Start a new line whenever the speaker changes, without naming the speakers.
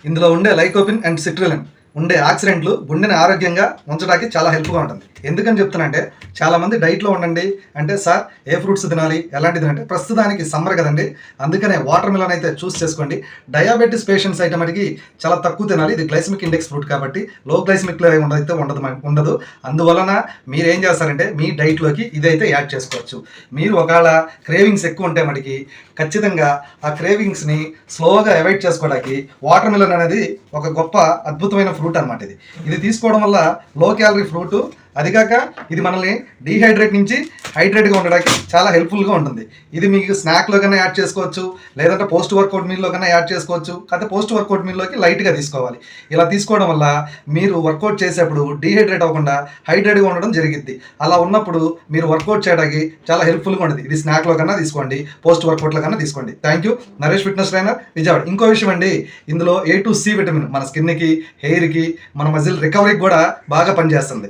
ఇందులో ఉండే lycopene and సిట్రిలిన్ ఉండే ఆక్సిడెంట్లు గుండెని ఆరోగ్యంగా ఉంచడానికి చాలా హెల్ప్గా ఉంటుంది. ఎందుకని చెప్తున్నానంటే చాలామంది డైట్లో ఉండండి అంటే సార్ ఏ ఫ్రూట్స్ తినాలి ఎలాంటిది అంటే ప్రస్తుతానికి సమ్మర్ కదండి, అందుకనే వాటర్ మిలన్ అయితే చూస్ చేసుకోండి. డయాబెటీస్ పేషెంట్స్ అయితే మనకి చాలా తక్కువ తినాలి. ఇది గ్లైసమిక్ ఇండెక్స్ ఫ్రూట్ కాబట్టి లో గ్లైసమిక్లో అయితే ఉండదు. అందువలన మీరు ఏం చేస్తారంటే మీ డైట్లోకి ఇదైతే యాడ్ చేసుకోవచ్చు. మీరు ఒకవేళ క్రేవింగ్స్ ఎక్కువ ఉంటే మనకి ఖచ్చితంగా ఆ క్రేవింగ్స్ని స్లోగా అవాయిడ్ చేసుకోవడానికి వాటర్ మిలన్ అనేది ఒక గొప్ప అద్భుతమైన ఫ్రూట్ అనమాట. ఇది తీసుకోవడం వల్ల లో క్యాలరీ ఫ్రూట్, అది కాక ఇది మనల్ని డీహైడ్రేట్ నుంచి హైడ్రేట్గా ఉండడానికి చాలా హెల్ప్ఫుల్గా ఉంటుంది. ఇది మీకు స్నాక్లో కన్నా యాడ్ చేసుకోవచ్చు, లేదంటే పోస్ట్ వర్కౌట్ మీల్లో కన్నా యాడ్ చేసుకోవచ్చు. కాకపోతే పోస్ట్ వర్కౌట్ మీల్లోకి లైట్గా తీసుకోవాలి. ఇలా తీసుకోవడం వల్ల మీరు వర్కౌట్ చేసేప్పుడు డీహైడ్రేట్ అవ్వకుండా హైడ్రేట్గా ఉండడం జరిగిద్ది. అలా ఉన్నప్పుడు మీరు వర్కౌట్ చేయడానికి చాలా హెల్ప్ఫుల్గా ఉంటుంది. ఇది స్నాక్లో కన్నా తీసుకోండి, పోస్ట్ వర్కౌట్లో కన్నా తీసుకోండి. Thank you. Naresh fitness trainer, Vijayawada. ఇంకో విషయం అండి, ఇందులో A to C విటమిన్ మన స్కిన్కి, హెయిర్కి, మన మజిల్ రికవరీకి కూడా బాగా పనిచేస్తుంది.